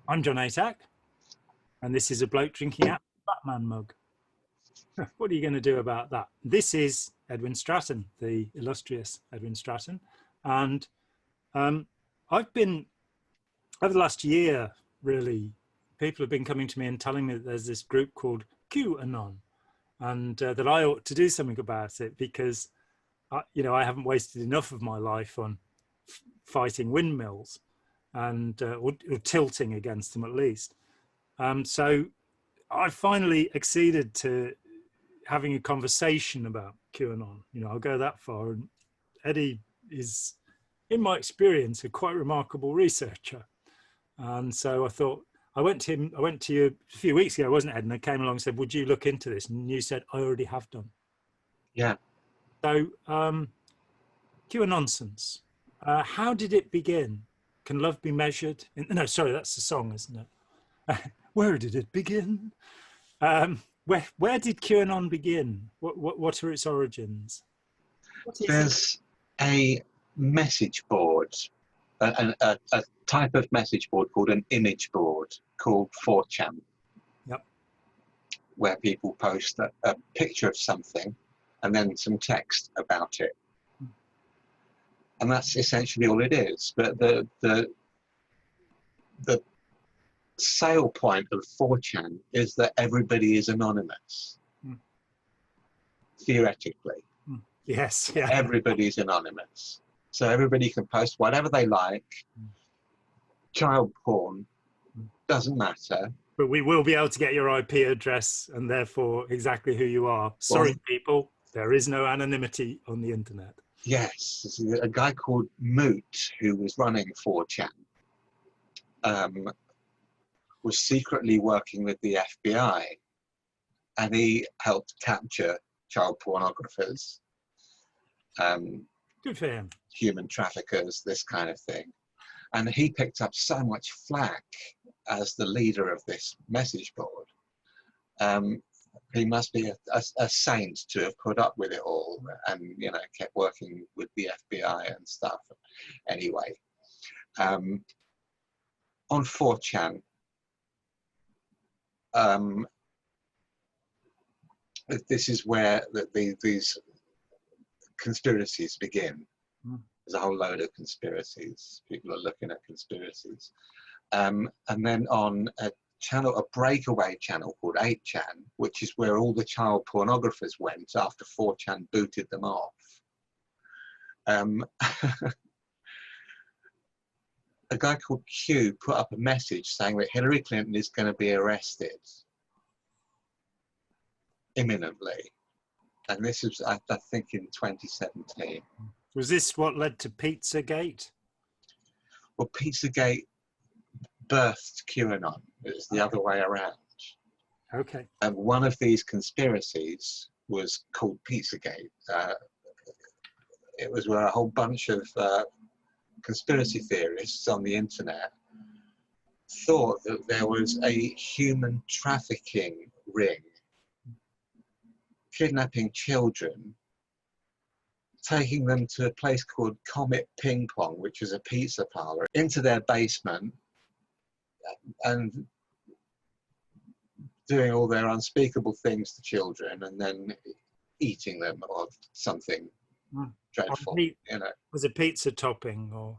I'm John Atack, and this is a bloke drinking out of a Batman mug. What are you going to do about that? This is Edwin Stratton, the illustrious Edwin Stratton. And I've been, over the last year, really, people have been coming to me and telling me that there's this group called QAnon, and that I ought to do something about it because, I haven't wasted enough of my life on fighting windmills and or tilting against them at least. So I finally acceded to having a conversation about QAnon. I'll go that far. And Eddie is, in my experience, a quite remarkable researcher. And so I thought, I went to you a few weeks ago, wasn't it, Ed? And I came along and said, would you look into this? And you said, I already have done. Yeah. So QAnonsense, how did it begin? Can love be measured? No, sorry, that's the song, isn't it? Where did it begin? Where did QAnon begin? What are its origins? There's a message board, a type of message board called an image board called 4chan. Yep. Where people post a picture of something and then some text about it. And that's essentially all it is. But the sale point of 4chan is that everybody is anonymous. Theoretically. Yes, yeah. Everybody's anonymous. So everybody can post whatever they like. Child porn doesn't matter. But we will be able to get your IP address and therefore exactly who you are. Sorry, people, there is no anonymity on the internet. Yes, a guy called Moot, who was running 4chan, was secretly working with the FBI, and he helped capture child pornographers, good for him, human traffickers, this kind of thing. And he picked up so much flack as the leader of this message board. He must be a saint to have put up with it all and, kept working with the FBI and stuff. Anyway, on 4chan, this is where these conspiracies begin. There's a whole load of conspiracies. People are looking at conspiracies. And then on a breakaway channel called 8chan, which is where all the child pornographers went after 4chan booted them off. A guy called Q put up a message saying that Hillary Clinton is going to be arrested imminently. And this was, I think, in 2017. Was this what led to Pizzagate? Well, Pizzagate birthed QAnon. It was the other way around. Okay. And one of these conspiracies was called Pizzagate. It was where a whole bunch of conspiracy theorists on the internet thought that there was a human trafficking ring kidnapping children, taking them to a place called Comet Ping Pong, which is a pizza parlor, into their basement and doing all their unspeakable things to children and then eating them or something dreadful. Was a pizza topping or?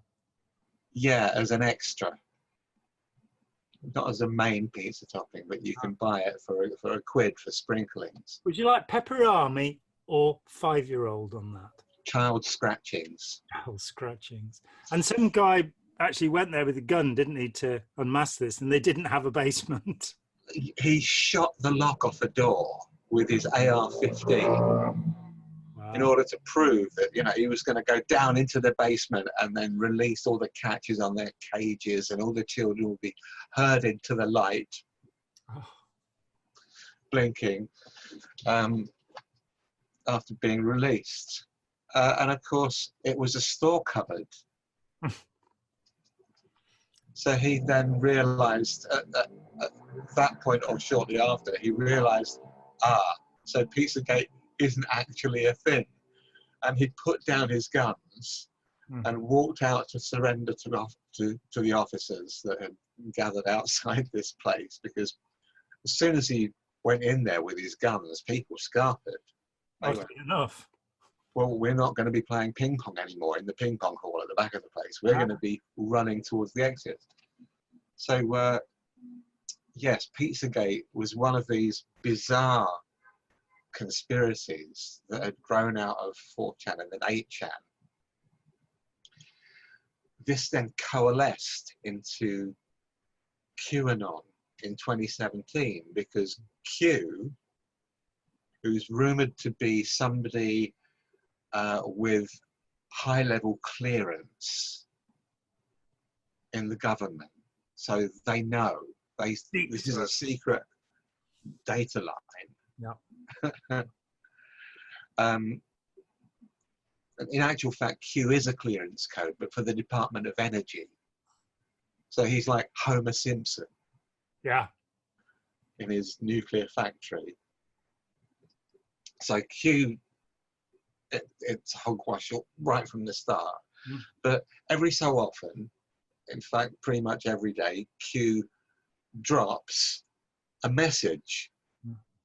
Yeah, as an extra. Not as a main pizza topping, but you can buy it for a quid for sprinklings. Would you like pepperami or 5-year-old on that? Child scratchings. Child scratchings. And some guy actually went there with a gun, didn't he, to unmask this, and they didn't have a basement. He shot the lock off a door with his AR-15 in order to prove that, he was going to go down into the basement and then release all the catches on their cages and all the children will be herded to the light, blinking, after being released. And of course, it was a store cupboard. So he then realized at that point, or shortly after, he realized, so Pizzagate isn't actually a thing. And he put down his guns and walked out to surrender to the officers that had gathered outside this place, because as soon as he went in there with his guns, people scarpered. They went, enough. well, we're not going to be playing ping pong anymore in the ping pong hall at the back of the place. We're going to be running towards the exit. So, yes, Pizzagate was one of these bizarre conspiracies that had grown out of 4chan and then 8chan. This then coalesced into QAnon in 2017, because Q, who's rumored to be somebody with high-level clearance in the government, so they know this is a secret data line. Yeah. In actual fact, Q is a clearance code, but for the Department of Energy. So he's like Homer Simpson. Yeah. In his nuclear factory. So Q, it's hogwash right from the start. Mm. But every so often, in fact, pretty much every day, Q drops a message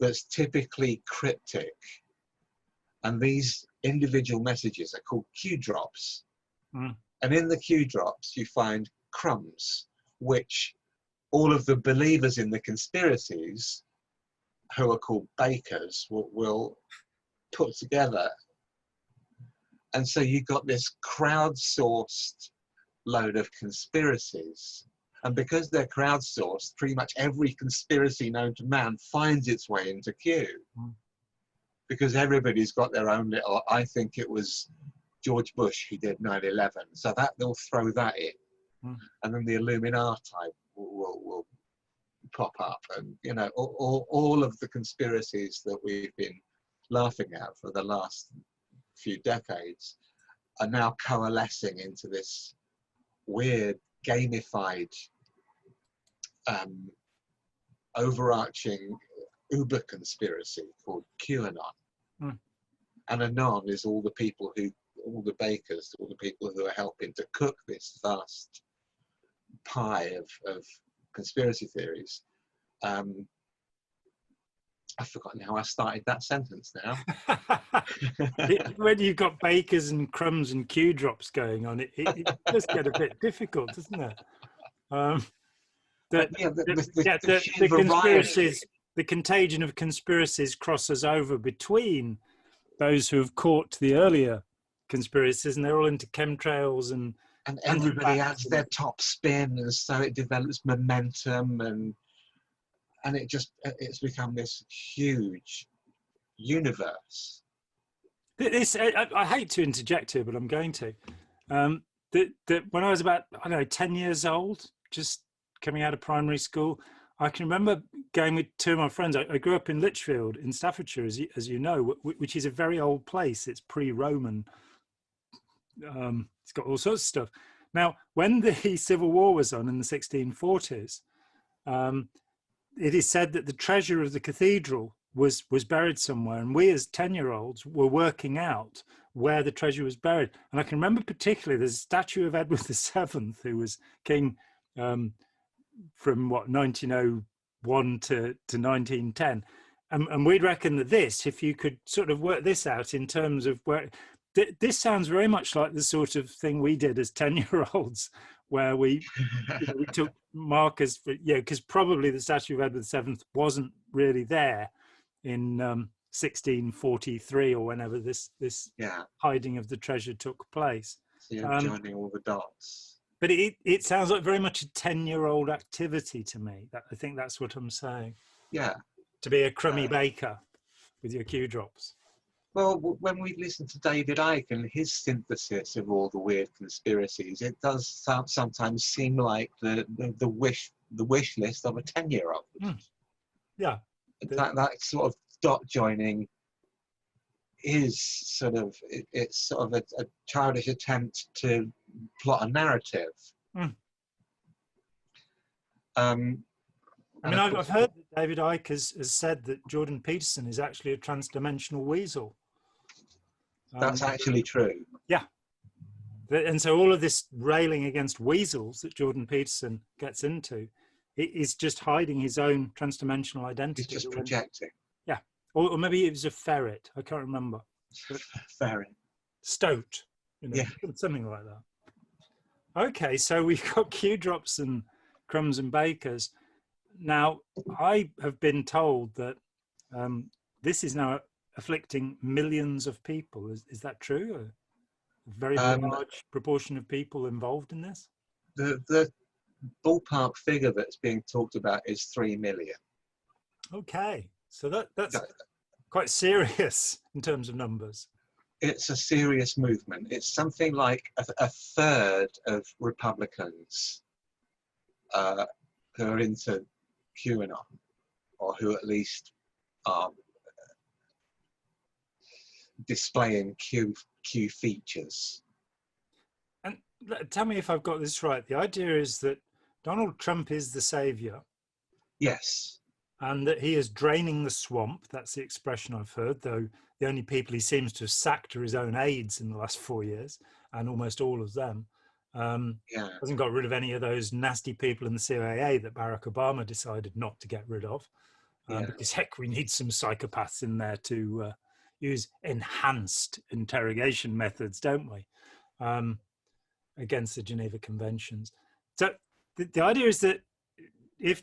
that's typically cryptic. And these individual messages are called Q drops. Mm. And in the Q drops, you find crumbs, which all of the believers in the conspiracies, who are called bakers, will put together. And so you got this crowdsourced load of conspiracies. And because they're crowdsourced, pretty much every conspiracy known to man finds its way into Q. Mm. Because everybody's got their own little, I think it was George Bush who did 9/11. So that they'll throw that in. Mm. And then the Illuminati will pop up, and you know, all of the conspiracies that we've been laughing at for the last few decades are now coalescing into this weird gamified overarching uber conspiracy called QAnon. Mm. And anon is all the people who, all the bakers, all the people who are helping to cook this vast pie of conspiracy theories. I've forgotten how I started that sentence now. When you've got bakers and crumbs and Q drops going on, it does get a bit difficult, doesn't it? The conspiracies, the contagion of conspiracies crosses over between those who have caught the earlier conspiracies, and they're all into chemtrails and everybody adds their top spin, and so it develops momentum, and it's become this huge universe. I hate to interject here, but I'm going to. That when I was about, I don't know, 10 years old, just coming out of primary school, I can remember going with two of my friends. I grew up in Lichfield in Staffordshire, as you know, which is a very old place. It's pre-Roman. It's got all sorts of stuff. Now, when the Civil War was on in the 1640s, it is said that the treasure of the cathedral was buried somewhere, and we as 10-year-olds were working out where the treasure was buried. And I can remember particularly there's a statue of Edward VII, who was king from 1901 to 1910, and we'd reckon that this, if you could sort of work this out in terms of where this sounds very much like the sort of thing we did as 10-year-olds, where we took markers for, because probably the statue of Edward VII wasn't really there in 1643 or whenever this hiding of the treasure took place. So you're joining all the dots. But it sounds like very much a 10-year-old activity to me. I think that's what I'm saying. Yeah. To be a crummy baker with your Q drops. Well, when we listen to David Icke and his synthesis of all the weird conspiracies, it does sometimes seem like the wish list of a 10-year-old. Mm. Yeah. That sort of dot joining is sort of, it's sort of a childish attempt to plot a narrative. Mm. I mean, I've heard that David Icke has said that Jordan Peterson is actually a trans-dimensional weasel. That's actually true. Yeah. And so all of this railing against weasels that Jordan Peterson gets into, it is just hiding his own transdimensional identity. He's just projecting. Yeah, or maybe it was a ferret. I can't remember. Ferret. Stoat, yeah, something like that. Okay, so we've got Q drops and crumbs and bakers. Now, I have been told that this is now afflicting millions of people. Is that true? A very large proportion of people involved in this? The ballpark figure that's being talked about is 3 million. Okay, so that's quite serious in terms of numbers. It's a serious movement. It's something like a third of Republicans who are into QAnon, or who at least are displaying Q features. And tell me if I've got this right. The idea is that Donald Trump is the savior. Yes. And that he is draining the swamp. That's the expression I've heard, though the only people he seems to have sacked are his own aides in the last 4 years, and almost all of them. Hasn't got rid of any of those nasty people in the CIA that Barack Obama decided not to get rid of. Because heck, we need some psychopaths in there to use enhanced interrogation methods, don't we? Against the Geneva Conventions. So the idea is that if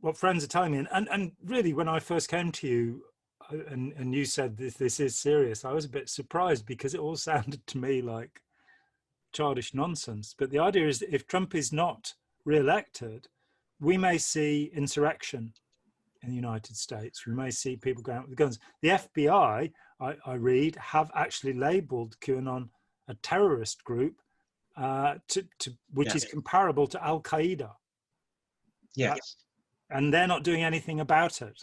what friends are telling me, and really when I first came to you and you said this is serious, I was a bit surprised because it all sounded to me like childish nonsense. But the idea is that if Trump is not re-elected, we may see insurrection in the United States. We may see people going out with guns. The FBI, I read, have actually labeled QAnon a terrorist group, which is comparable to Al-Qaeda. Yes. And they're not doing anything about it.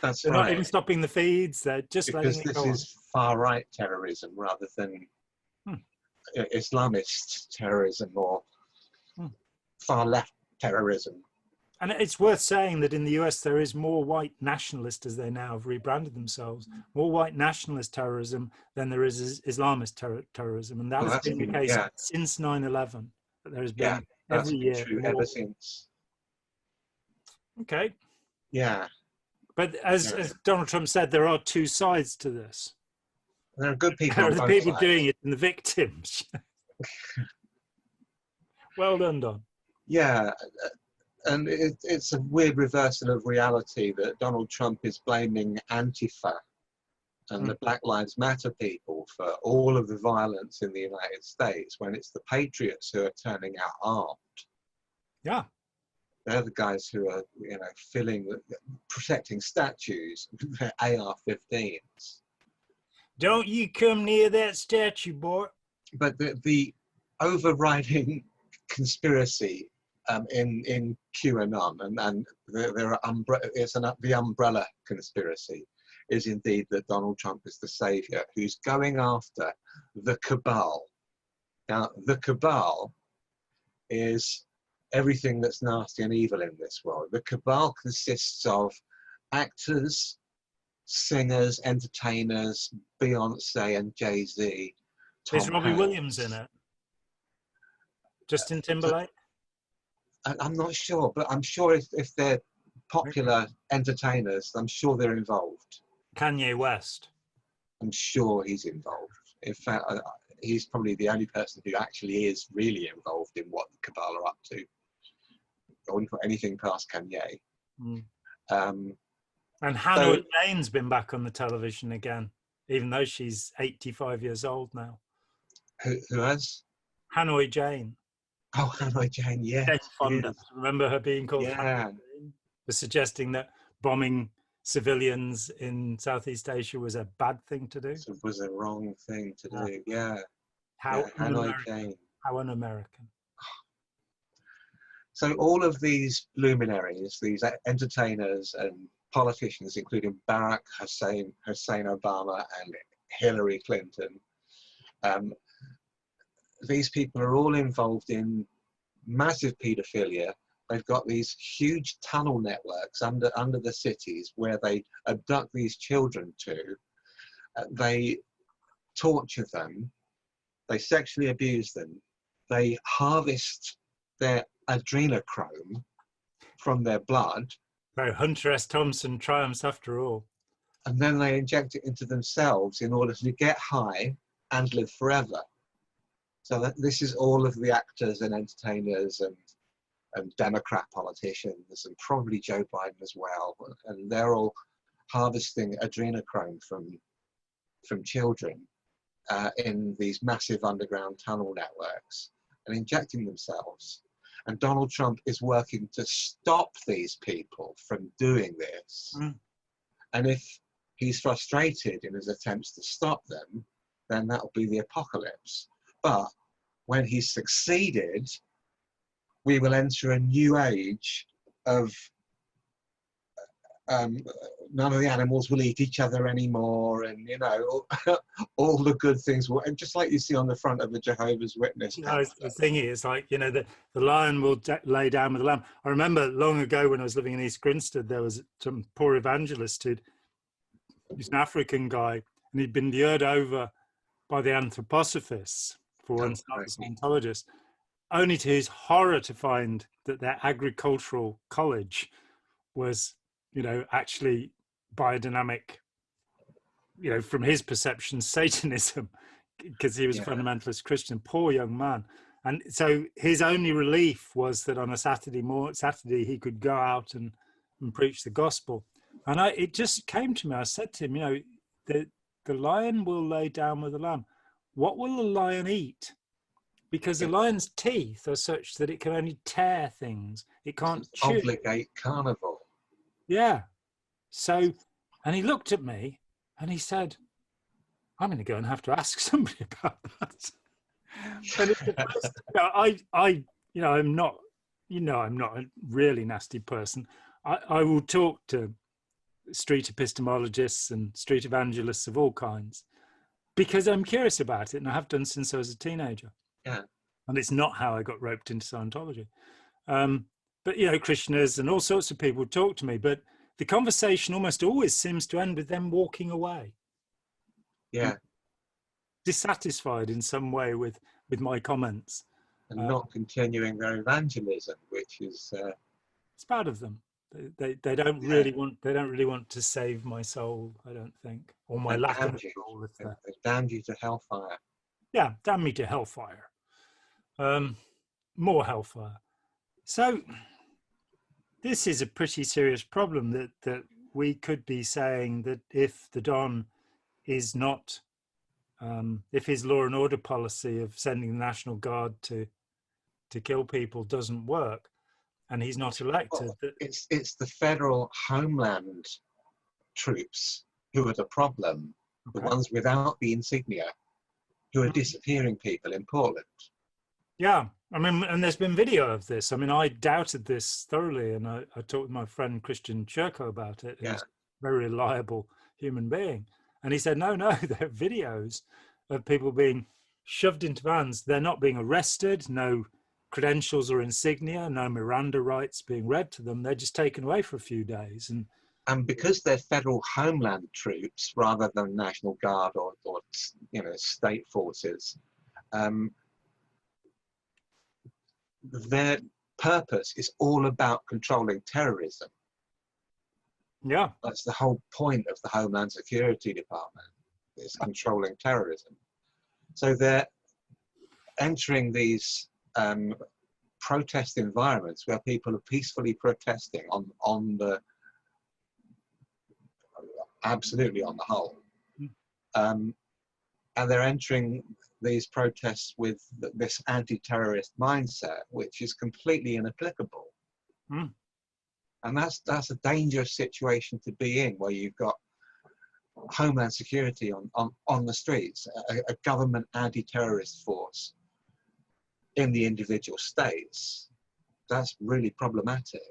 That's they're right. not even stopping the feeds. They're just because letting it this go is far-right terrorism rather than Islamist terrorism or far-left terrorism. And it's worth saying that in the US, there is more white nationalist, as they now have rebranded themselves, more white nationalist terrorism than there is Islamist terrorism. And that has been the case since 9/11. There has been every year true more. ever since. Okay. Yeah. But as Donald Trump said, there are two sides to this. There are good people. There are on the both people sides. doing it and the victims. Well done, Don. Yeah. And it's a weird reversal of reality that Donald Trump is blaming Antifa and the Black Lives Matter people for all of the violence in the United States when it's the patriots who are turning out armed. Yeah. They're the guys who are, protecting statues with their AR-15s. Don't you come near that statue, boy. But the overriding conspiracy in QAnon, and there are the umbrella conspiracy, is indeed that Donald Trump is the savior who's going after the cabal. Now, the cabal is everything that's nasty and evil in this world. The cabal consists of actors, singers, entertainers, Beyonce and Jay-Z. Is Robbie Williams in it? Justin Timberlake? I'm not sure, but I'm sure if they're popular entertainers, I'm sure they're involved. Kanye West? I'm sure he's involved. In fact, he's probably the only person who actually is really involved in what the cabal are up to. I wouldn't put anything past Kanye. And Hannah Jane's been back on the television again, even though she's 85 years old now. Who has? Hanoi Jane. Oh, Hanoi Jane, yes. Jane Fonda. Yes. Remember her being called Hanoi Jane? For suggesting that bombing civilians in Southeast Asia was a bad thing to do. It was a wrong thing to do, yeah. How Hanoi Jane. How un-American. So all of these luminaries, these entertainers and politicians, including Barack Hussein Obama and Hillary Clinton, these people are all involved in massive paedophilia. They've got these huge tunnel networks under the cities where they abduct these children to. They torture them, they sexually abuse them, they harvest their adrenochrome from their blood. So Hunter S. Thompson triumphs after all. And then they inject it into themselves in order to get high and live forever. So that this is all of the actors and entertainers and Democrat politicians and probably Joe Biden as well. And they're all harvesting adrenochrome from children in these massive underground tunnel networks and injecting themselves. And Donald Trump is working to stop these people from doing this. And if he's frustrated in his attempts to stop them, then that'll be the apocalypse. But when he's succeeded, we will enter a new age of none of the animals will eat each other anymore, and you know, all the good things will, and just like you see on the front of the Jehovah's Witness. I was thinking, it's like, you know, the lion will lay down with the lamb. I remember long ago when I was living in East Grinstead, there was some poor evangelist he's an African guy, and he'd been lured over by the anthroposophists, for one, Scientologists, only to his horror to find that their agricultural college was, you know, actually biodynamic, you know, from his perception, Satanism, because he was a fundamentalist Christian, poor young man. And so his only relief was that on a Saturday he could go out and preach the gospel. And it just came to me, I said to him, you know, the lion will lay down with the lamb. What will the lion eat? Because the lion's teeth are such that it can only tear things. It can't chew. Obligate carnivore. Yeah. So, and he looked at me and he said, I'm going to go and have to ask somebody about that. And it's the first, I'm not a really nasty person. I will talk to street epistemologists and street evangelists of all kinds because I'm curious about it, and I have done since I was a teenager. Yeah. And it's not how I got roped into Scientology. But, you know, Krishnas and all sorts of people talk to me, but the conversation almost always seems to end with them walking away. Yeah. Dissatisfied in some way with my comments. And not continuing their evangelism, which is... it's bad of them. They don't really want to save my soul, I don't think, or my lack of soul. They damned you to hellfire. Yeah, damn me to hellfire. More hellfire. So this is a pretty serious problem that we could be saying that if the Don is not, if his law and order policy of sending the National Guard to kill people doesn't work, and he's not elected. Well, it's the federal homeland troops who are the problem, the ones without the insignia, who are disappearing people in Portland. Yeah, I mean, and there's been video of this. I mean, I doubted this thoroughly, and I talked with my friend Christian Churko about it. He's a very reliable human being. And he said, no, there are videos of people being shoved into vans. They're not being arrested, no credentials or insignia, no Miranda rights being read to them. They're just taken away for a few days. And because they're federal homeland troops rather than National Guard or you know, state forces, their purpose is all about controlling terrorism. Yeah. That's the whole point of the Homeland Security Department, is controlling terrorism. So they're entering these protest environments where people are peacefully protesting on the absolutely on the whole, and they're entering these protests with this anti-terrorist mindset, which is completely inapplicable. And that's a dangerous situation to be in, where you've got Homeland Security on the streets, a government anti-terrorist force in the individual states. That's really problematic.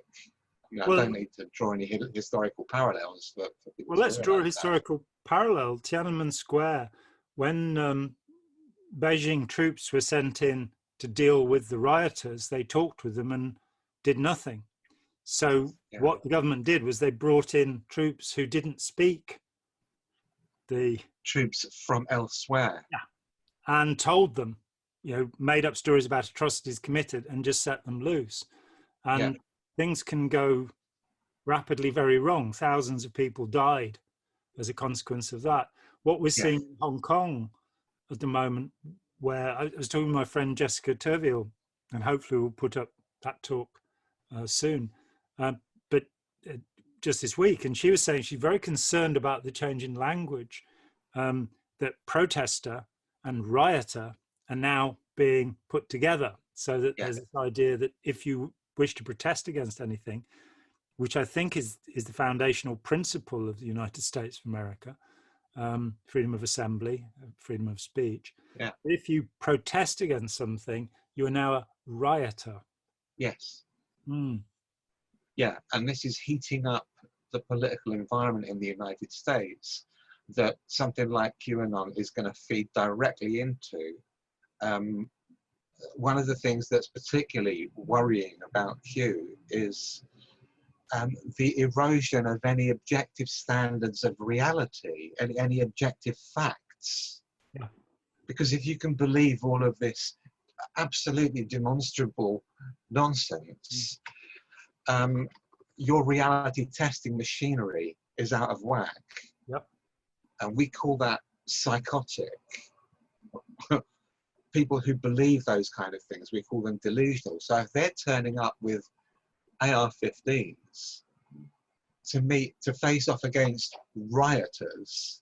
You know, I don't need to draw any historical parallels for people. Well, let's draw a historical parallel. Tiananmen Square, when Beijing troops were sent in to deal with the rioters, they talked with them and did nothing. So what the government did was they brought in troops who didn't speak the troops from elsewhere. Yeah. And told them, made up stories about atrocities committed and just set them loose. And things can go rapidly very wrong. Thousands of people died as a consequence of that. What we're seeing in Hong Kong at the moment, where I was talking to my friend Jessica Turville, and hopefully we'll put up that talk soon, but just this week, and she was saying she's very concerned about the change in language, that protester and rioter are now being put together, so that there's this idea that if you wish to protest against anything, which I think is the foundational principle of the United States of America, freedom of assembly, freedom of speech. Yeah. If you protest against something, you are now a rioter. Yes. Mm. Yeah, and this is heating up the political environment in the United States that something like QAnon is going to feed directly into. One of the things that's particularly worrying about Q is the erosion of any objective standards of reality and any objective facts. Yeah. Because if you can believe all of this absolutely demonstrable nonsense, your reality testing machinery is out of whack. Yep. And we call that psychotic. People who believe those kind of things, we call them delusional. So if they're turning up with AR-15s to face off against rioters,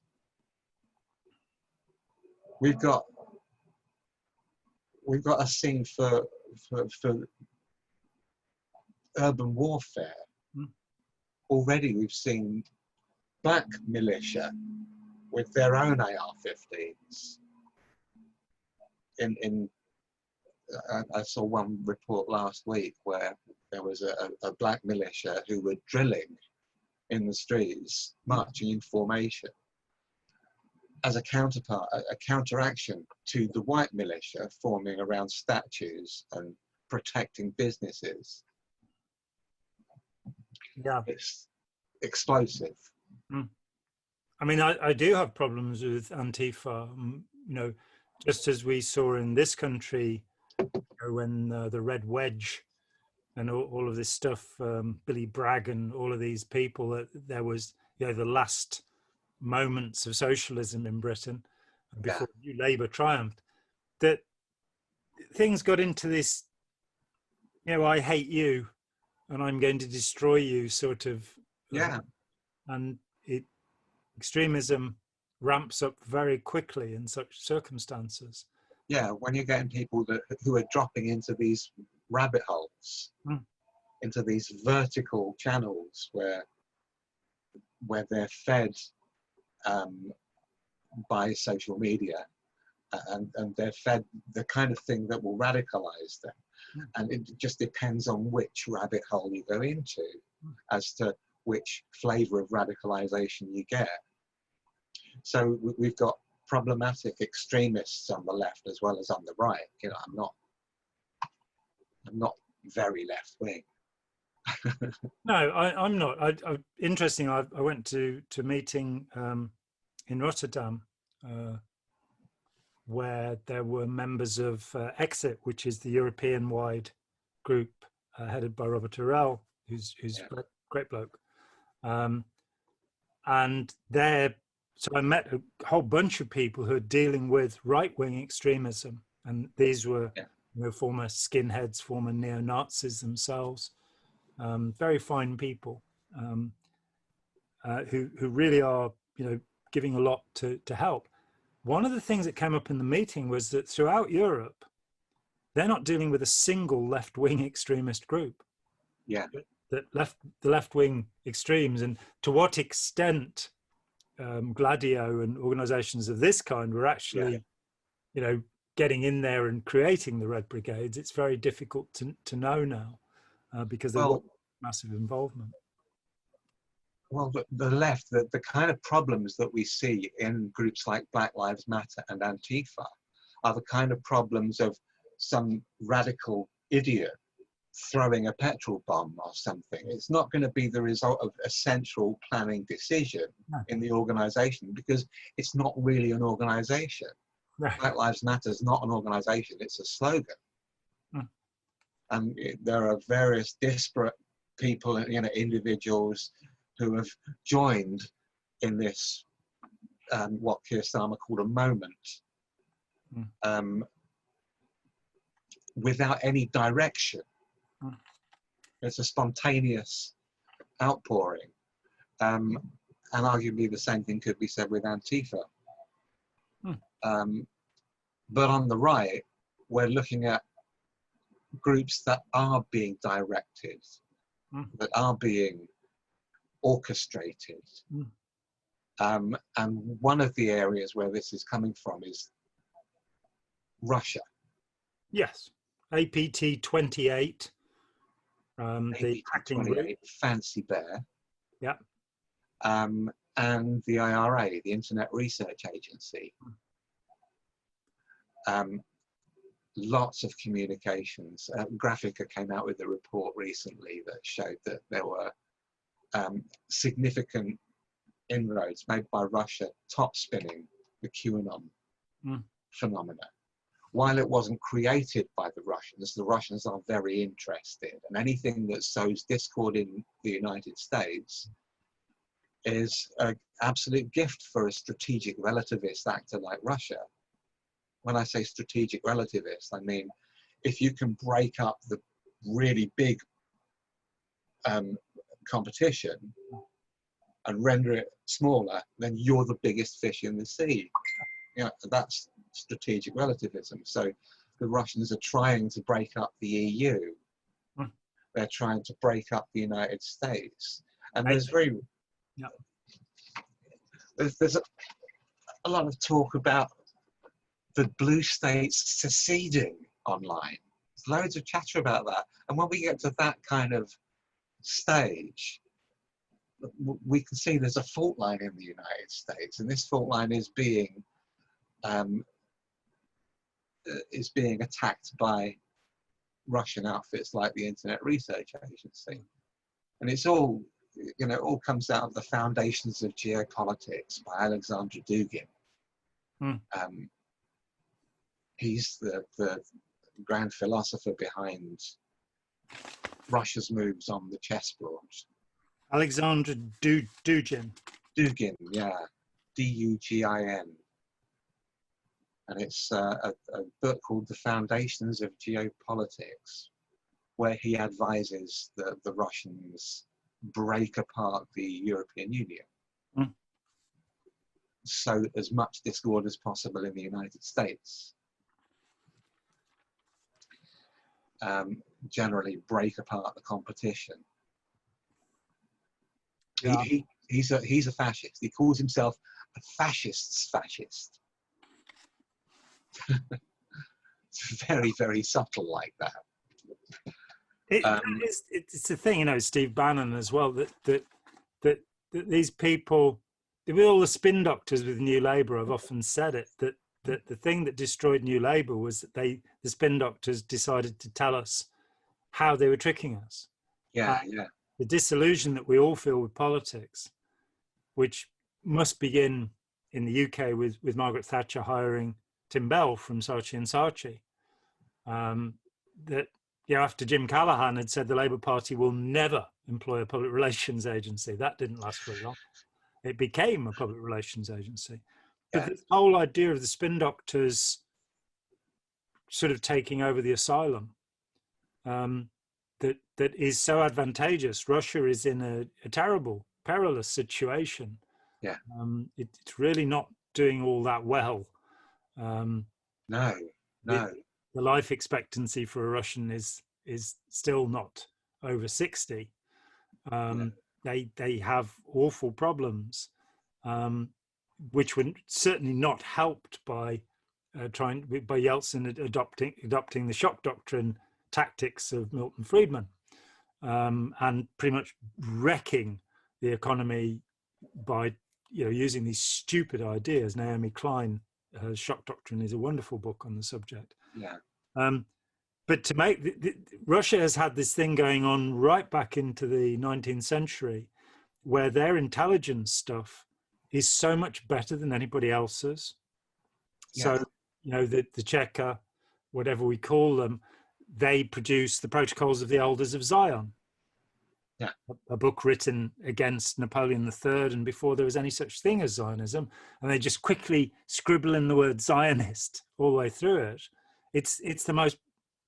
we've got a scene for urban warfare. Already we've seen black militia with their own AR-15s. I saw one report last week where there was a black militia who were drilling in the streets, marching in formation, as a counteraction to the white militia forming around statues and protecting businesses. Yeah. It's explosive. I mean, I do have problems with Antifa, just as we saw in this country when the Red Wedge and all of this stuff, Billy Bragg and all of these people, there was the last moments of socialism in Britain before New Labour triumphed, that things got into this, I hate you and I'm going to destroy you sort of. And extremism ramps up very quickly in such circumstances. Yeah, when you're getting people who are dropping into these rabbit holes, into these vertical channels where they're fed by social media, and they're fed the kind of thing that will radicalize them. And it just depends on which rabbit hole you go into as to which flavor of radicalization you get. So we've got problematic extremists on the left as well as on the right. I'm not very left wing. No, I'm not. Interesting. I went to a meeting in Rotterdam where there were members of Exit, which is the European-wide group headed by Robert Orell, who's a great bloke. And so I met a whole bunch of people who are dealing with right-wing extremism, and these were former skinheads, former neo-Nazis themselves, very fine people who really are giving a lot to help. One of the things that came up in the meeting was that throughout Europe, they're not dealing with a single left-wing extremist group. Yeah. The left-wing extremes, and to what extent Gladio and organizations of this kind were actually, getting in there and creating the Red Brigades, it's very difficult to know now because there was massive involvement. Well, the left, the kind of problems that we see in groups like Black Lives Matter and Antifa are the kind of problems of some radical idiot throwing a petrol bomb or something. It's not going to be the result of a central planning decision in the organization, because it's not really an organization. Black Lives Matter is not an organization, it's a slogan. And there are various disparate people, individuals who have joined in this, what Keir Starmer called a moment, without any direction. It's a spontaneous outpouring. And arguably the same thing could be said with Antifa. But on the right, we're looking at groups that are being directed, that are being orchestrated. And one of the areas where this is coming from is Russia. Yes, APT 28. The hacking group. Fancy Bear. Yeah. And the IRA, the Internet Research Agency. Lots of communications. Graphica came out with a report recently that showed that there were significant inroads made by Russia top spinning the QAnon phenomena. While it wasn't created by the Russians are very interested, and anything that sows discord in the United States is an absolute gift for a strategic relativist actor like Russia. When I say strategic relativist, I mean, if you can break up the really big competition and render it smaller, then you're the biggest fish in the sea. That's strategic relativism. So the Russians are trying to break up the EU. They're trying to break up the United States. And there's there's a lot of talk about the blue states seceding online. There's loads of chatter about that. And when we get to that kind of stage, we can see there's a fault line in the United States, and this fault line is being attacked by Russian outfits like the Internet Research Agency. And it's all, it all comes out of the Foundations of Geopolitics by Alexander Dugin. He's the grand philosopher behind Russia's moves on the chessboard. Alexander Dugin. Dugin, yeah. D-U-G-I-N. And it's a book called The Foundations of Geopolitics, where he advises that the Russians break apart the European Union. So that as much discord as possible in the United States. Generally break apart the competition. Yeah. He's a fascist. He calls himself a fascist's fascist. It's very, very subtle like that. It's the thing, Steve Bannon as well, that these people, with all the spin doctors with New Labour, I've often said it, that the thing that destroyed New Labour was that the spin doctors decided to tell us how they were tricking us. Yeah. The disillusion that we all feel with politics, which must begin in the UK with Margaret Thatcher hiring Tim Bell from Saatchi and Saatchi. That after Jim Callaghan had said the Labour Party will never employ a public relations agency, that didn't last very long. It became a public relations agency. But the whole idea of the spin doctors sort of taking over the asylum, that is so advantageous. Russia is in a terrible, perilous situation. Yeah. It's really not doing all that well. No. The life expectancy for a Russian is still not over 60. They have awful problems, which were certainly not helped by Yeltsin adopting the shock doctrine tactics of Milton Friedman, and pretty much wrecking the economy by using these stupid ideas. Naomi Klein, her shock doctrine is a wonderful book on the subject. Yeah. But to make Russia has had this thing going on right back into the 19th century, where their intelligence stuff is so much better than anybody else's. Yeah. So, the Cheka, whatever we call them, they produce the Protocols of the Elders of Zion. Yeah. A book written against Napoleon III and before there was any such thing as Zionism. And they just quickly scribble in the word Zionist all the way through it. It's the most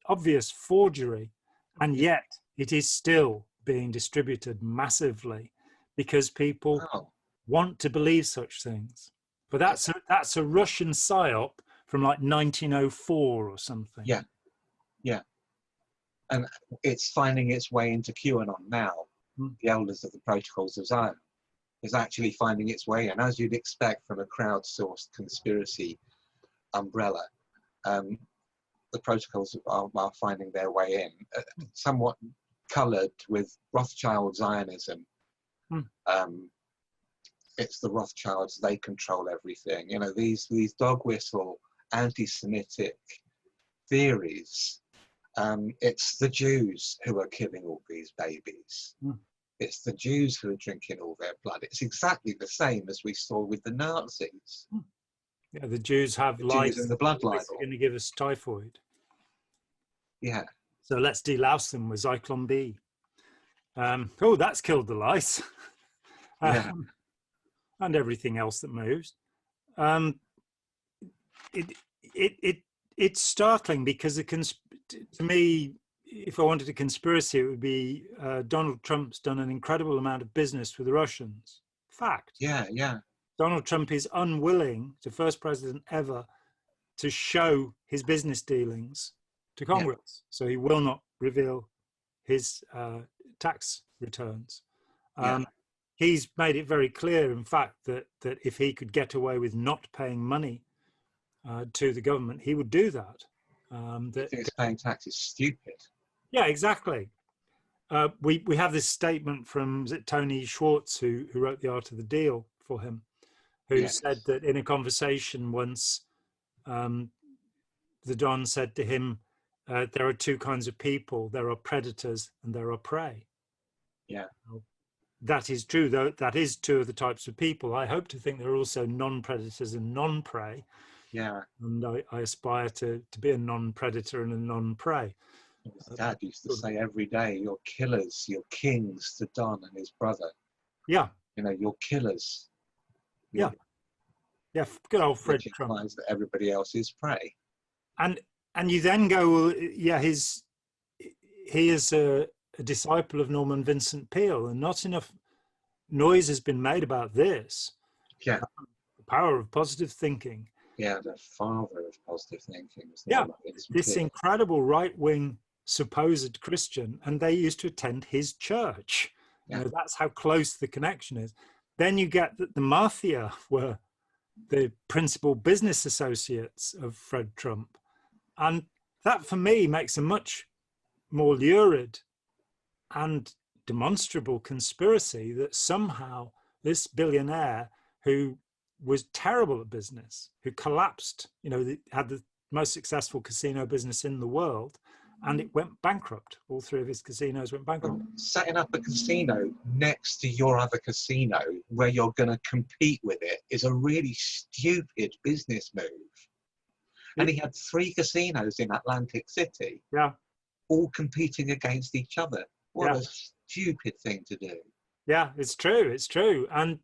obvious forgery. And yet it is still being distributed massively because people want to believe such things. But that's a Russian psyop from like 1904 or something. Yeah. Yeah. And it's finding its way into QAnon now. The Elders of the Protocols of Zion is actually finding its way in, as you'd expect from a crowdsourced conspiracy umbrella. The protocols are finding their way in, somewhat coloured with Rothschild Zionism. It's the Rothschilds, they control everything. These dog whistle anti-Semitic theories. It's the Jews who are killing all these babies. It's the Jews who are drinking all their blood. It's exactly the same as we saw with the Nazis. Yeah, the Jews have Jews in the blood libel. They're going to give us typhoid. Yeah. So let's delouse them with Zyklon B. That's killed the lice. And everything else that moves. It's startling because to me, if I wanted a conspiracy, it would be Donald Trump's done an incredible amount of business with the Russians. Fact. Yeah, yeah. Donald Trump is unwilling, the first president ever, to show his business dealings to Congress. Yeah. So he will not reveal his tax returns. He's made it very clear, in fact, that if he could get away with not paying money to the government, he would do that. I think paying tax is stupid. Yeah, exactly. We have this statement from Tony Schwartz, who wrote The Art of the Deal for him, who said that in a conversation once, the Don said to him, there are two kinds of people. There are predators and there are prey. Yeah. That is true, though. That is two of the types of people. I hope to think there are also non-predators and non-prey. Yeah. And I aspire to be a non-predator and a non-prey. His dad used to say every day, you're killers, you're kings, to Don and his brother. Yeah. You're killers. Yeah. Yeah, good old Fred Trump. Which implies that everybody else is prey. And you then go, yeah, he is a disciple of Norman Vincent Peale, and not enough noise has been made about this. Yeah. The power of positive thinking. Yeah, the father of positive thinking. This incredible right-wing supposed Christian, and they used to attend his church. Yeah. That's how close the connection is. Then you get that the mafia were the principal business associates of Fred Trump. And that, for me, makes a much more lurid and demonstrable conspiracy that somehow this billionaire, who was terrible at business, who collapsed, had the most successful casino business in the world, and it went bankrupt. All three of his casinos went bankrupt. Setting up a casino next to your other casino where you're going to compete with it is a really stupid business move. And he had 3 casinos in Atlantic City, all competing against each other. What a stupid thing to do. Yeah, it's true. It's true. And,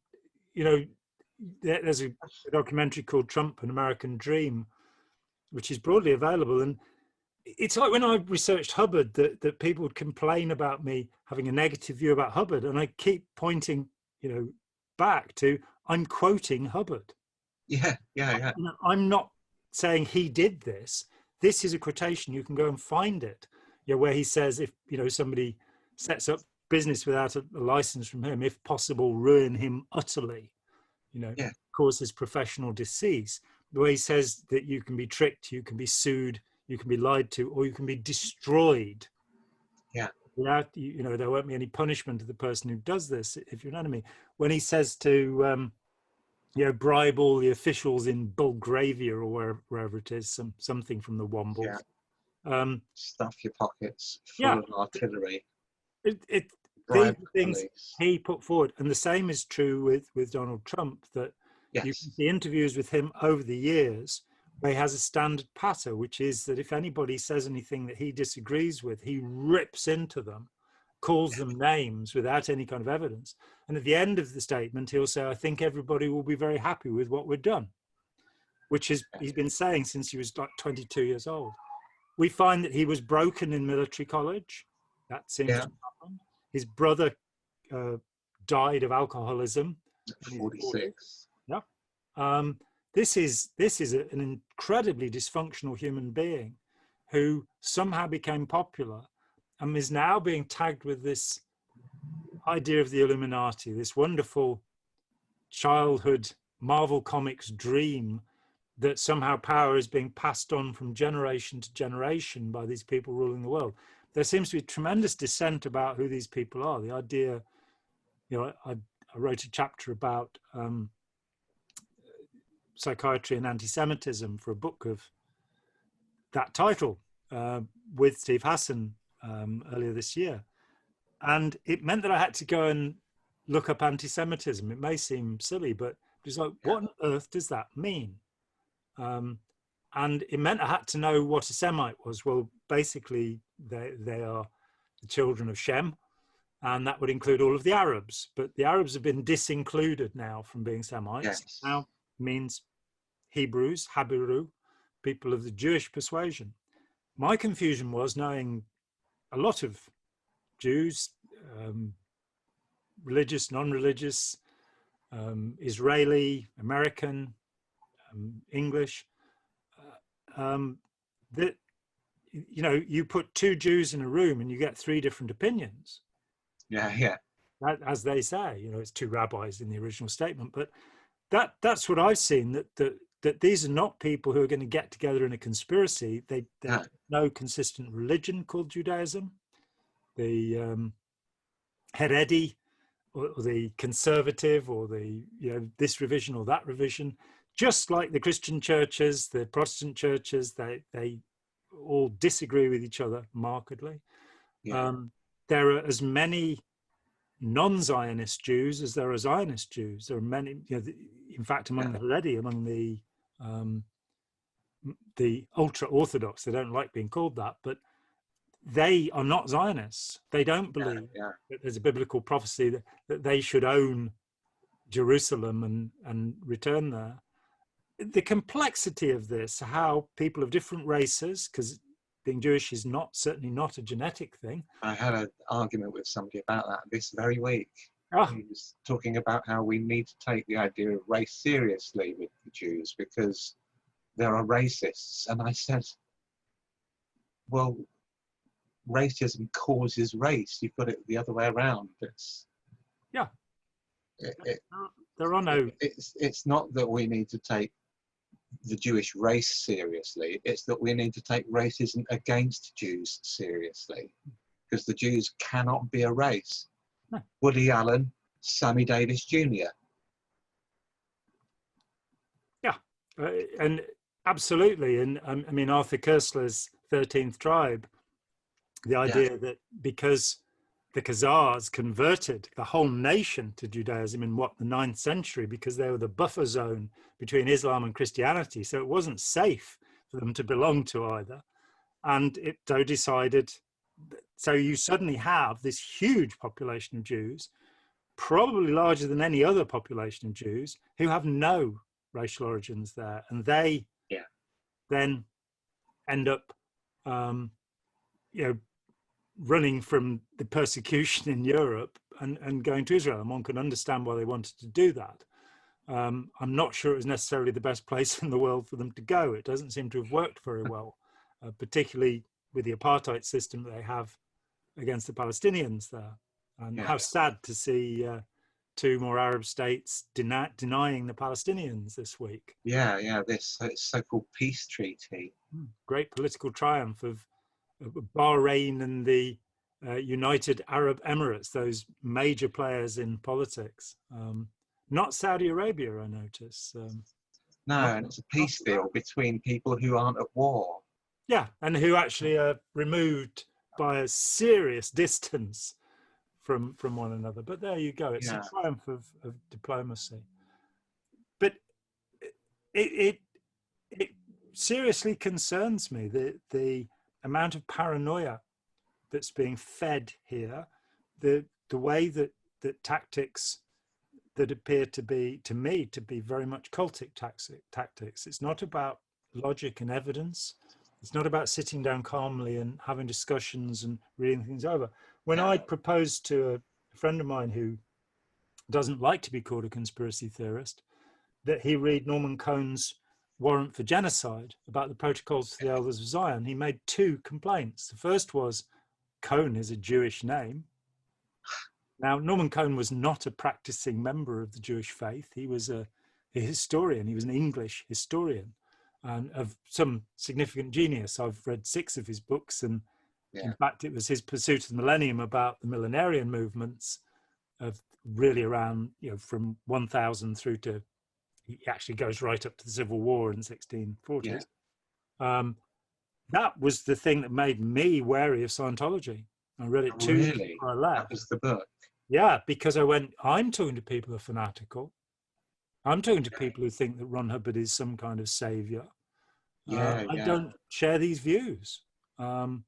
there's a documentary called Trump, An American Dream, which is broadly available. And it's like when I researched Hubbard that people would complain about me having a negative view about Hubbard. And I keep pointing, back to, I'm quoting Hubbard. Yeah. I'm not saying he did this. This is a quotation. You can go and find it, where he says, if somebody sets up business without a license from him, if possible, ruin him utterly, causes professional decease. The way he says that you can be tricked, you can be sued, you can be lied to, or you can be destroyed. Yeah. Without, there won't be any punishment to the person who does this if you're an enemy. When he says to, bribe all the officials in Bulgravia or wherever it is, something from the Wombles. Stuff your pockets full Yeah, of artillery. these Bribe are the things police. he put forward, and the same is true with Donald Trump. That you can Yes. see interviews with him over the years where he has a standard patter, which is that if anybody says anything that he disagrees with, he rips into them, calls them names without any kind of evidence, and at the end of the statement he'll say, "I think everybody will be very happy with what we've done," which is he's been saying since he was like 22 years old. We find that he was broken in military college. That seems to have happened. His brother died of alcoholism. 46. Yeah. This is an incredibly dysfunctional human being who somehow became popular and is now being tagged with this idea of the Illuminati, this wonderful childhood Marvel Comics dream that somehow power is being passed on from generation to generation by these people ruling the world. There seems to be tremendous dissent about who these people are. The idea, I wrote a chapter about psychiatry and anti-Semitism for a book of that title with Steve Hassan earlier this year. And it meant that I had to go and look up anti-Semitism. It may seem silly, but it's like, what on earth does that mean? And it meant I had to know what a Semite was. Well, basically, they are the children of Shem, and that would include all of the Arabs. But the Arabs have been disincluded now from being Semites. Yes. Now means Hebrews, Habiru, people of the Jewish persuasion. My confusion was knowing a lot of Jews, religious, non-religious, Israeli, American, English, that, you put two Jews in a room and you get three different opinions. Yeah. That, as they say, it's two rabbis in the original statement, but that's what I've seen, that these are not people who are going to get together in a conspiracy. They have no consistent religion called Judaism. The Haredi, or the conservative, or the this revision or that revision, just like the Christian churches, the Protestant churches, they all disagree with each other markedly. Yeah. There are as many non-Zionist Jews as there are Zionist Jews. There are many, in fact, among the Haredi, among the ultra-Orthodox, they don't like being called that, but they are not Zionists. They don't believe that there's a biblical prophecy that they should own Jerusalem and return there. The complexity of this, how people of different races, because being Jewish is certainly not a genetic thing. I had an argument with somebody about that this very week. He was talking about how we need to take the idea of race seriously with the Jews because there are racists. And I said, well, racism causes race. You've got it the other way around. There are no. It's not that we need to take the Jewish race seriously. It's that we need to take racism against Jews seriously, because the Jews cannot be a race. No. Woody Allen, Sammy Davis Jr. Yeah, and absolutely. And I mean, Arthur Koestler's 13th Tribe, the idea that because the Khazars converted the whole nation to Judaism in the 9th century, because they were the buffer zone between Islam and Christianity, so it wasn't safe for them to belong to either. And Ipto decided, so you suddenly have this huge population of Jews, probably larger than any other population of Jews, who have no racial origins there. And they then end up, running from the persecution in Europe and going to Israel. And one can understand why they wanted to do that. I'm not sure it was necessarily the best place in the world for them to go. It doesn't seem to have worked very well, particularly with the apartheid system that they have against the Palestinians there. And how sad to see two more Arab states denying the Palestinians this week. This so-called peace treaty. Great political triumph of Bahrain and the United Arab Emirates, those major players in politics. Not Saudi Arabia, I notice. No, and it's a peace deal between people who aren't at war. Yeah, and who actually are removed by a serious distance from one another. But there you go. It's a triumph of diplomacy. But it seriously concerns me the amount of paranoia that's being fed here, the way that tactics that appear to be, to me, to be very much cultic tactics. It's not about logic and evidence. It's not about sitting down calmly and having discussions and reading things over. When I proposed to a friend of mine who doesn't like to be called a conspiracy theorist, that he read Norman Cohn's Warrant for Genocide about the protocols for the Elders of Zion, he made two complaints. The first was, Cohn is a Jewish name. Now, Norman Cohn was not a practicing member of the Jewish faith. He was a historian. He was an English historian and of some significant genius. I've read 6 of his books, and in fact, it was his Pursuit of the Millennium about the millenarian movements of really around, from 1000 through to, he actually goes right up to the Civil War in the 1640s. That was the thing that made me wary of Scientology. I read it too before I left. That was the book. Yeah, because I went, I'm talking to people who are fanatical. I'm talking to people who think that Ron Hubbard is some kind of savior. I don't share these views. And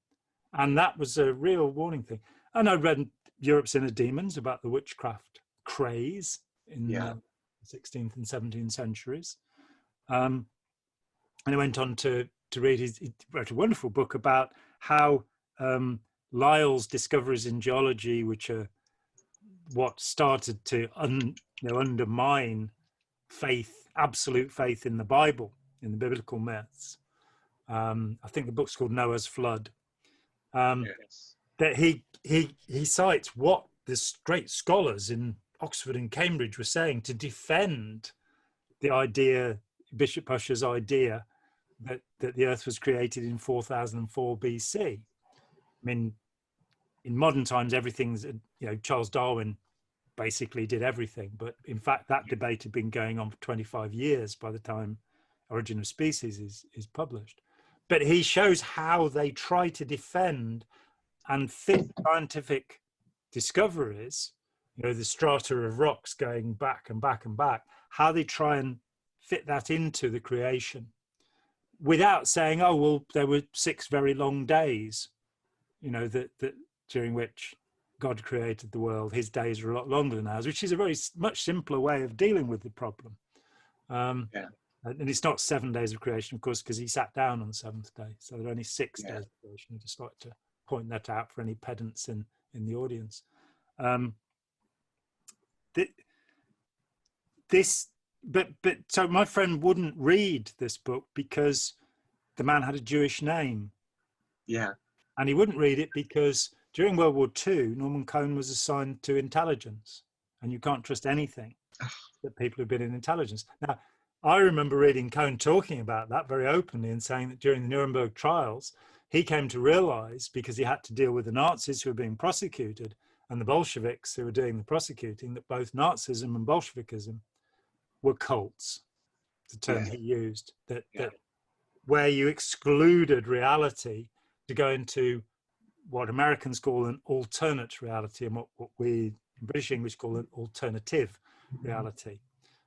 that was a real warning thing. And I read Europe's Inner Demons about the witchcraft craze in the 16th and 17th centuries. And I went on to read he wrote a wonderful book about how Lyell's discoveries in geology, which are what started to undermine faith, absolute faith in the Bible, in the biblical myths. I think the book's called Noah's Flood. That he cites what the great scholars in Oxford and Cambridge were saying to defend the idea, Bishop Ussher's idea, that the Earth was created in 4004 BC. I mean, in modern times, everything's, Charles Darwin basically did everything. But in fact, that debate had been going on for 25 years by the time Origin of Species is published. But he shows how they try to defend and fit scientific discoveries, the strata of rocks going back and back and back, how they try and fit that into the creation without saying, oh, well, there were 6 very long days, that during which God created the world. His days are a lot longer than ours, which is a very much simpler way of dealing with the problem. And it's not 7 days of creation, of course, because he sat down on the 7th day. So there are only 6 days of creation. I just like to point that out for any pedants in the audience. So my friend wouldn't read this book because the man had a Jewish name. And he wouldn't read it because during World War II, Norman Cohn was assigned to intelligence, and you can't trust anything that people who've been in intelligence. Now, I remember reading Cohn talking about that very openly and saying that during the Nuremberg trials, he came to realize, because he had to deal with the Nazis who were being prosecuted and the Bolsheviks who were doing the prosecuting, that both Nazism and Bolshevikism were cults, the term he used, that where you excluded reality to go into what Americans call an alternate reality, and what we in British English call an alternative reality,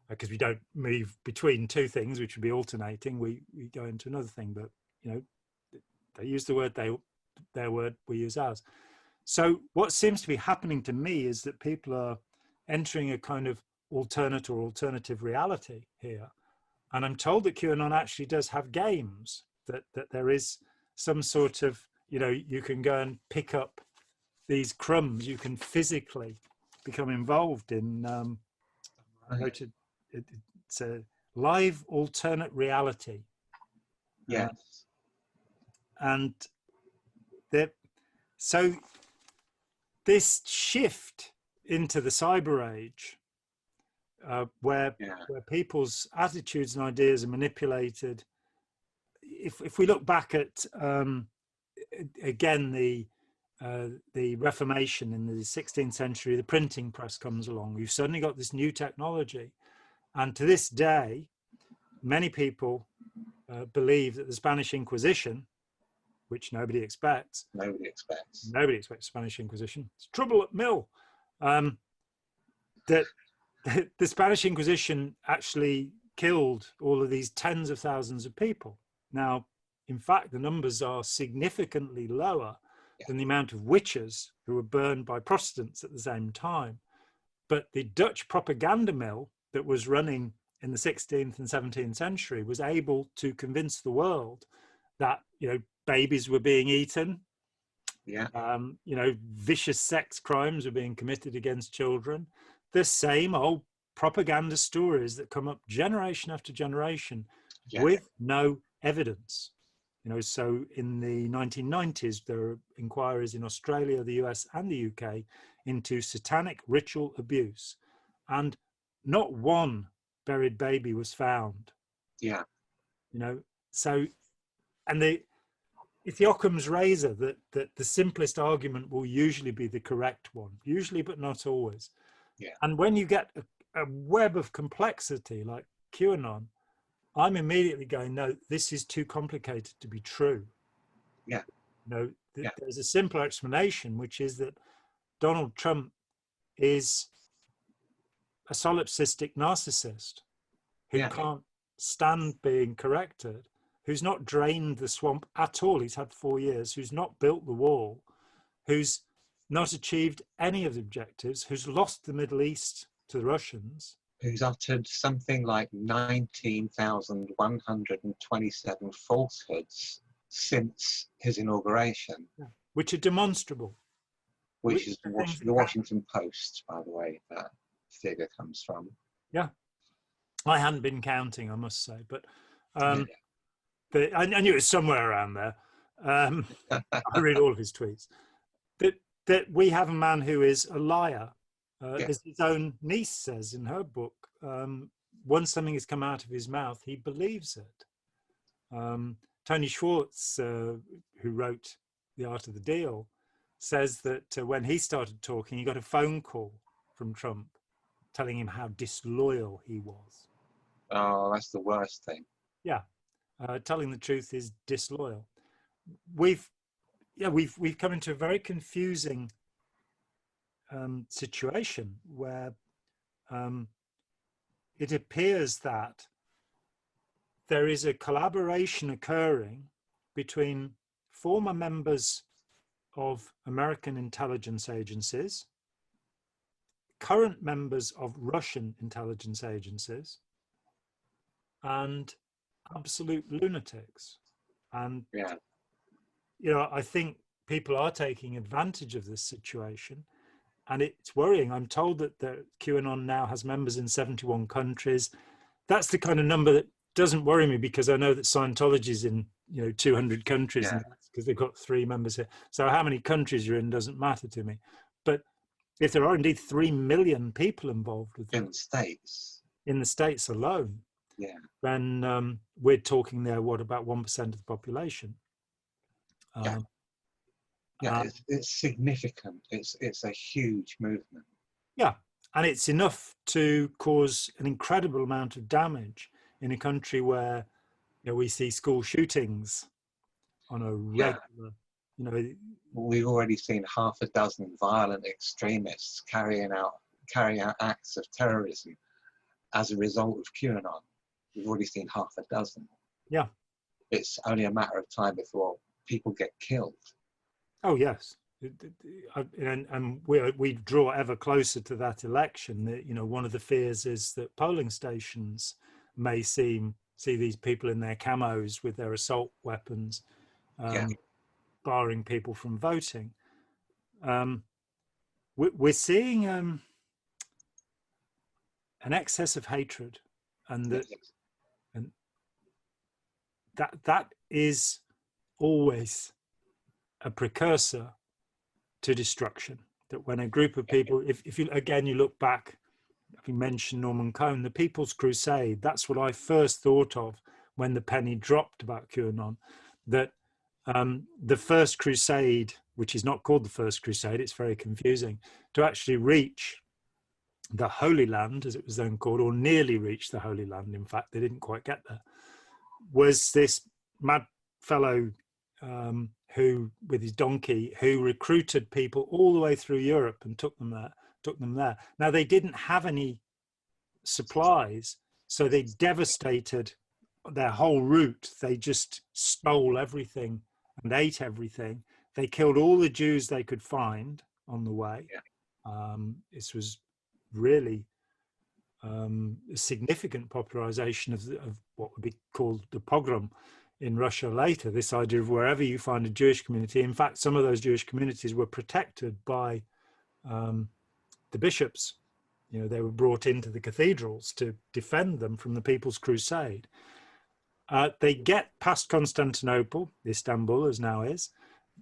because we don't move between two things, which would be alternating. We go into another thing, but they use the word, their word, we use ours. So what seems to be happening to me is that people are entering a kind of alternate or alternative reality here. And I'm told that QAnon actually does have games, that there is some sort of, you can go and pick up these crumbs, you can physically become involved in, it's a live alternate reality. And so this shift into the cyber age, where people's attitudes and ideas are manipulated. If we look back at again the Reformation in the 16th century, the printing press comes along. You've suddenly got this new technology, and to this day, many people believe that the Spanish Inquisition which nobody expects. Nobody expects. Nobody expects Spanish Inquisition. It's trouble at mill. That the Spanish Inquisition actually killed all of these tens of thousands of people. Now, in fact, the numbers are significantly lower than the amount of witches who were burned by Protestants at the same time. But the Dutch propaganda mill that was running in the 16th and 17th century was able to convince the world that, you know, babies were being eaten. Yeah. You know, vicious sex crimes were being committed against children. The same old propaganda stories that come up generation after generation with no evidence. You know, so in the 1990s, there were inquiries in Australia, the US, and the UK into satanic ritual abuse, and not one buried baby was found. Yeah. You know, so, and it's the Occam's razor that the simplest argument will usually be the correct one, usually, but not always. Yeah. And when you get a web of complexity like QAnon, I'm immediately going, no, this is too complicated to be true. Yeah. You know, there's a simpler explanation, which is that Donald Trump is a solipsistic narcissist who can't stand being corrected, who's not drained the swamp at all. He's had 4 years, who's not built the wall, who's not achieved any of the objectives, who's lost the Middle East to the Russians. Who's uttered something like 19,127 falsehoods since his inauguration. Which are demonstrable. Which is the Washington Post, by the way, that figure comes from. Yeah. I hadn't been counting, I must say, but I knew it was somewhere around there. I read all of his tweets. That we have a man who is a liar. As his own niece says in her book, once something has come out of his mouth, he believes it. Tony Schwartz, who wrote The Art of the Deal, says that when he started talking, he got a phone call from Trump telling him how disloyal he was. Oh, that's the worst thing. Yeah, telling the truth is disloyal. We've come into a very confusing situation where it appears that there is a collaboration occurring between former members of American intelligence agencies, current members of Russian intelligence agencies, and absolute lunatics. And you know, I think people are taking advantage of this situation, and it's worrying. I'm told that the QAnon now has members in 71 countries. That's the kind of number that doesn't worry me, because I know that Scientology is in, you know, 200 countries, because they've got 3 members here. So how many countries you're in doesn't matter to me. But if there are indeed 3 million people involved with in the States, alone, then we're talking there, what, about 1% of the population? It's significant. It's a huge movement. Yeah, and it's enough to cause an incredible amount of damage in a country where, you know, we see school shootings on a regular. You know, we've already seen 6 violent extremists carrying out acts of terrorism as a result of QAnon. We've already seen 6. Yeah, it's only a matter of time before people get killed. Oh yes, and we draw ever closer to that election. That, you know, one of the fears is that polling stations may see these people in their camos with their assault weapons, barring people from voting. We're seeing an excess of hatred, and that is always a precursor to destruction. That when a group of people, if you again, you look back, you mentioned Norman Cohn, the People's Crusade, that's what I first thought of when the penny dropped about QAnon, that the first crusade, which is not called the First Crusade, it's very confusing, to actually reach the Holy Land, as it was then called, or nearly reach the Holy Land, in fact, they didn't quite get there, was this mad fellow who, with his donkey, who recruited people all the way through Europe and took them there. Now, they didn't have any supplies, so they devastated their whole route. They just stole everything and ate everything. They killed all the Jews they could find on the way. This was really a significant popularization of what would be called the pogrom in Russia later, this idea of wherever you find a Jewish community. In fact, some of those Jewish communities were protected by the bishops. You know, they were brought into the cathedrals to defend them from the People's Crusade. They get past Constantinople, Istanbul as now is,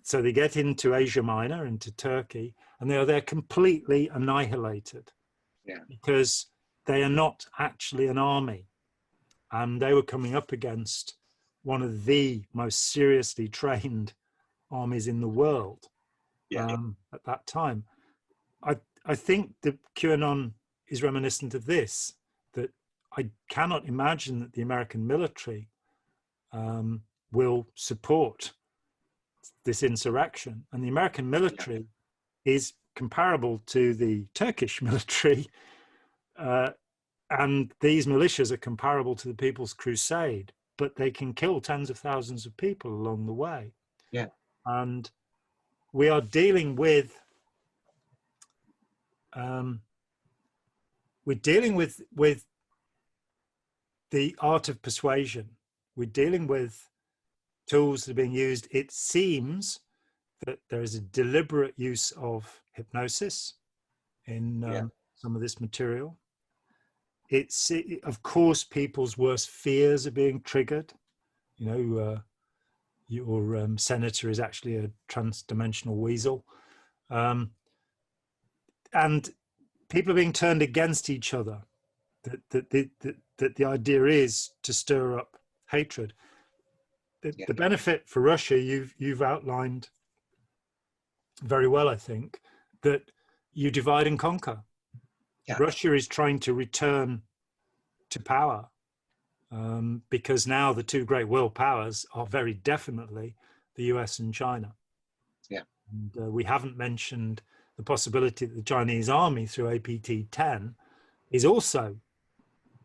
so they get into Asia Minor, into Turkey, and they're completely annihilated because they are not actually an army. And they were coming up against one of the most seriously trained armies in the world at that time. I think that QAnon is reminiscent of this, that I cannot imagine that the American military will support this insurrection. And the American military is comparable to the Turkish military, and these militias are comparable to the People's Crusade, but they can kill tens of thousands of people along the way. And we are dealing with the art of persuasion. We're dealing with tools that are being used. It seems that there is a deliberate use of hypnosis in some of this material. It's, of course, people's worst fears are being triggered. You know, your senator is actually a trans-dimensional weasel. And people are being turned against each other. That the idea is to stir up hatred. The benefit for Russia, you've outlined very well, I think, that you divide and conquer. Russia is trying to return to power because now the two great world powers are very definitely the US and China. And we haven't mentioned the possibility that the Chinese army through APT-10 is also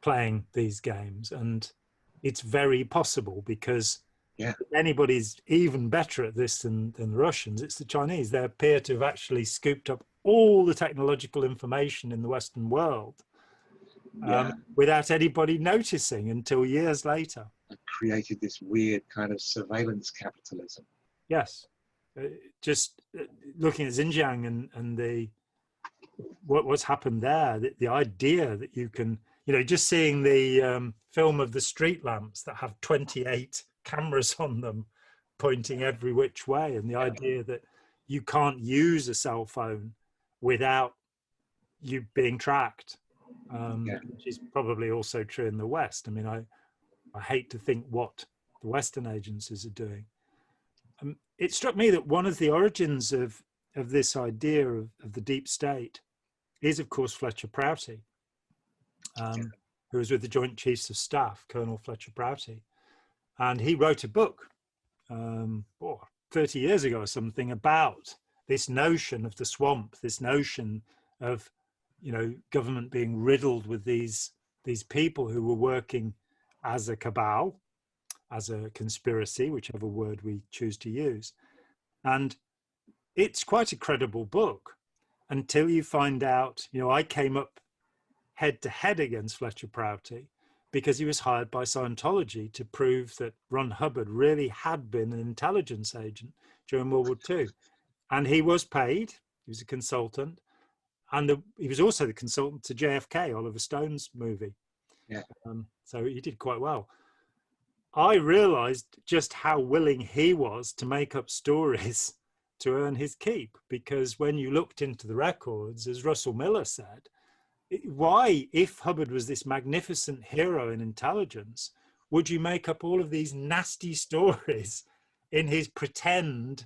playing these games. And it's very possible because if anybody's even better at this than the Russians, it's the Chinese. They appear to have actually scooped up all the technological information in the Western world without anybody noticing until years later. Created this weird kind of surveillance capitalism. Yes. Just looking at Xinjiang and what's happened there, the idea that you can, you know, just seeing the film of the street lamps that have 28 cameras on them pointing every which way, and the idea that you can't use a cell phone without you being tracked, which is probably also true in the West. I mean, I hate to think what the Western agencies are doing. It struck me that one of the origins of this idea of the deep state is, of course, Fletcher Prouty, who was with the Joint Chiefs of Staff, Colonel Fletcher Prouty. And he wrote a book 30 years ago or something about this notion of the swamp, this notion of, you know, government being riddled with these people who were working as a cabal, as a conspiracy, whichever word we choose to use. And it's quite a credible book until you find out, you know, I came up head to head against Fletcher Prouty because he was hired by Scientology to prove that Ron Hubbard really had been an intelligence agent during World War II. And he was paid, he was a consultant, and he was also the consultant to JFK, Oliver Stone's movie. So he did quite well. I realized just how willing he was to make up stories to earn his keep, because when you looked into the records, as Russell Miller said, why, if Hubbard was this magnificent hero in intelligence, would you make up all of these nasty stories in his pretend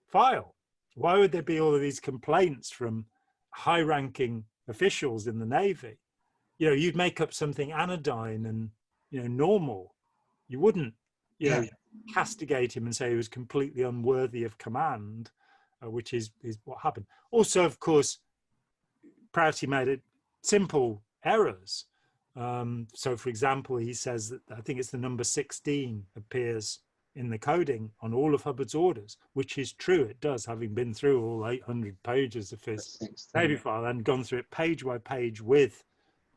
file? Why would there be all of these complaints from high-ranking officials in the Navy? You know, you'd make up something anodyne and, you know, normal. You wouldn't, you know, castigate him and say he was completely unworthy of command, which is what happened. Also, of course, Prouty made it simple errors. So, for example, he says that I think it's the number 16 appears in the coding on all of Hubbard's orders, which is true. It does, having been through all 800 pages of his Navy file and gone through it page by page with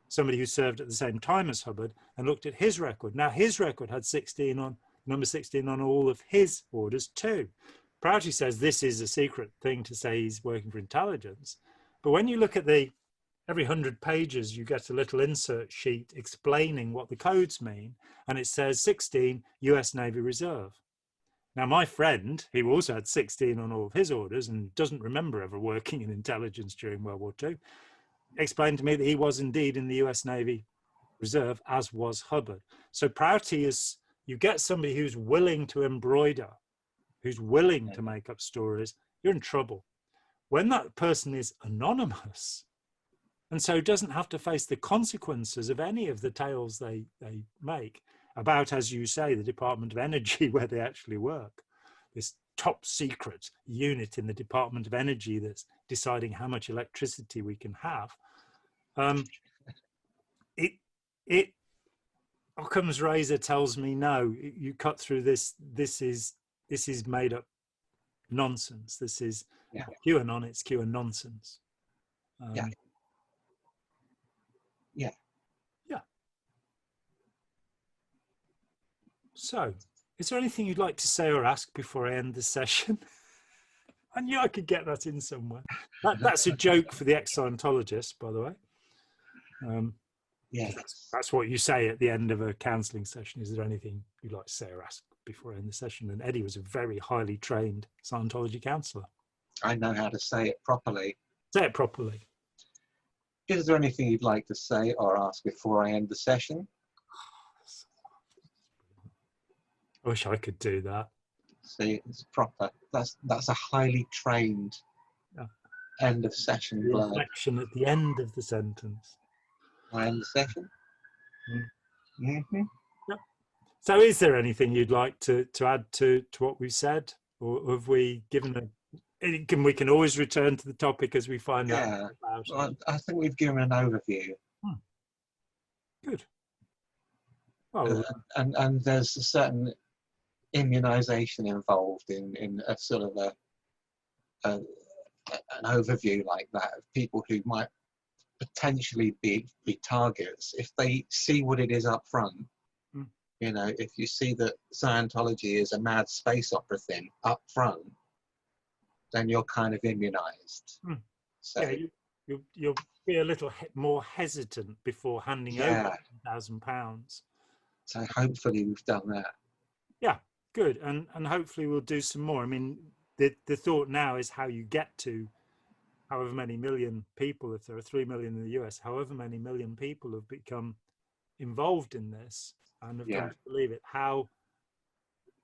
somebody who served at the same time as Hubbard and looked at his record. Now, his record had 16 on number 16 on all of his orders too. Prouty says this is a secret thing to say he's working for intelligence. But when you look at every 100 pages, you get a little insert sheet explaining what the codes mean. And it says 16 US Navy Reserve. Now, my friend, who also had 16 on all of his orders and doesn't remember ever working in intelligence during World War II, explained to me that he was indeed in the US Navy Reserve, as was Hubbard. So Prouty is, you get somebody who's willing to embroider, who's willing to make up stories, you're in trouble. When that person is anonymous, and so doesn't have to face the consequences of any of the tales they make about, as you say, the Department of Energy, where they actually work, this top secret unit in the Department of Energy that's deciding how much electricity we can have. Occam's razor tells me, no, you cut through this. This is made up nonsense. This is QAnon. It's QAnonsense. Yeah. So, is there anything you'd like to say or ask before I end the session? I knew I could get that in somewhere. That's a joke for the ex-Scientologist, by the way. That's what you say at the end of a counselling session. Is there anything you'd like to say or ask before I end the session? And Eddie was a very highly trained Scientology counsellor. I know how to say it properly. Say it properly. Is there anything you'd like to say or ask before I end the session? I wish I could do that. See, it's proper. That's a highly trained end of session blurb. Inflection at the end of the sentence. I end the session. Yep. So, is there anything you'd like to add to what we've said, or have we given we can always return to the topic as we find out about it? Well, I think we've given an overview. Good. Well, and there's a certain immunization involved in a sort of an overview like that of people who might potentially be targets if they see what it is up front. You know, if you see that Scientology is a mad space opera thing up front, then you're kind of immunized. So you'll be a little more hesitant before handing over £1,000. So hopefully we've done that. Yeah, good. And hopefully we'll do some more. I mean, the thought now is how you get to however many million people, if there are 3 million in the US, however many million people have become involved in this and have come to believe it, how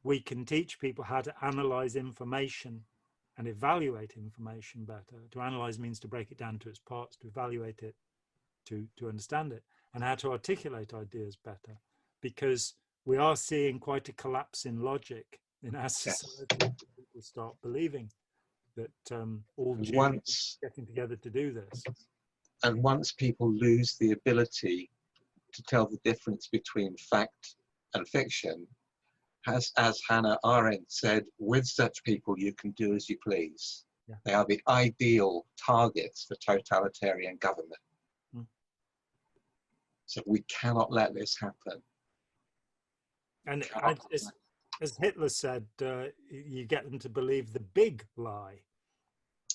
we can teach people how to analyze information and evaluate information better. To analyze means to break it down to its parts, to evaluate it, to understand it, and how to articulate ideas better. Because we are seeing quite a collapse in logic in our society. People start believing that all Jews are getting together to do this. And once people lose the ability to tell the difference between fact and fiction, as Hannah Arendt said, with such people you can do as you please. They are the ideal targets for totalitarian government. So we cannot let this happen. And as Hitler said, you get them to believe the big lie.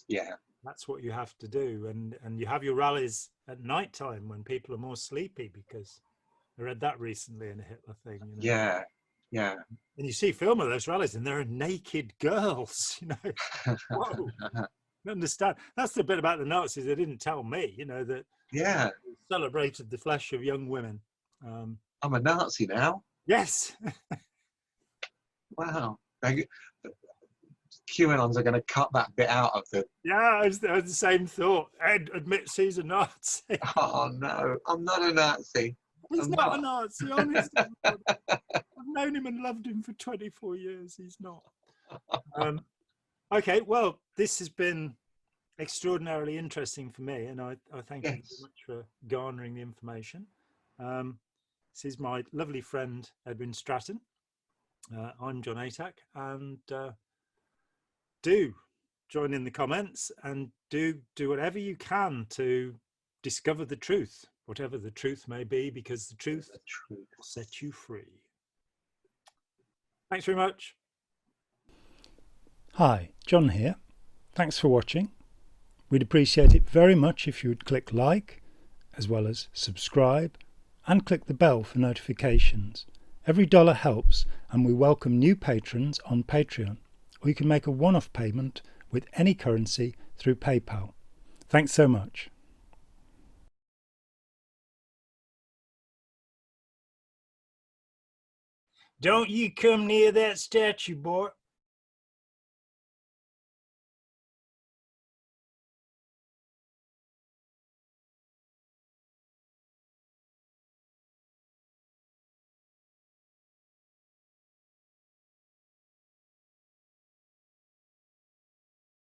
Yeah. That's what you have to do. And you have your rallies at night time when people are more sleepy, because I read that recently in a Hitler thing. You know? Yeah. Yeah. And you see film of those rallies and there are naked girls, you know. Whoa. I understand. That's the bit about the Nazis they didn't tell me, you know, that they celebrated the flesh of young women. I'm a Nazi now. Yes. Wow. QAnons are going to cut that bit out of the... Yeah, I had the same thought. Ed admits he's a Nazi. Oh, no. I'm not a Nazi. He's not a Nazi, honestly. I'm known him and loved him for 24 years. He's not. Okay, well, this has been extraordinarily interesting for me, and I thank you very much for garnering the information. This is my lovely friend Edwin Stratton. I'm John Atack, and do join in the comments and do whatever you can to discover the truth, whatever the truth may be, because the truth will set you free. Thanks very much. Hi, John here. Thanks for watching. We'd appreciate it very much if you would click like, as well as subscribe, and click the bell for notifications. Every dollar helps, and we welcome new patrons on Patreon, or you can make a one-off payment with any currency through PayPal. Thanks so much. Don't you come near that statue, boy.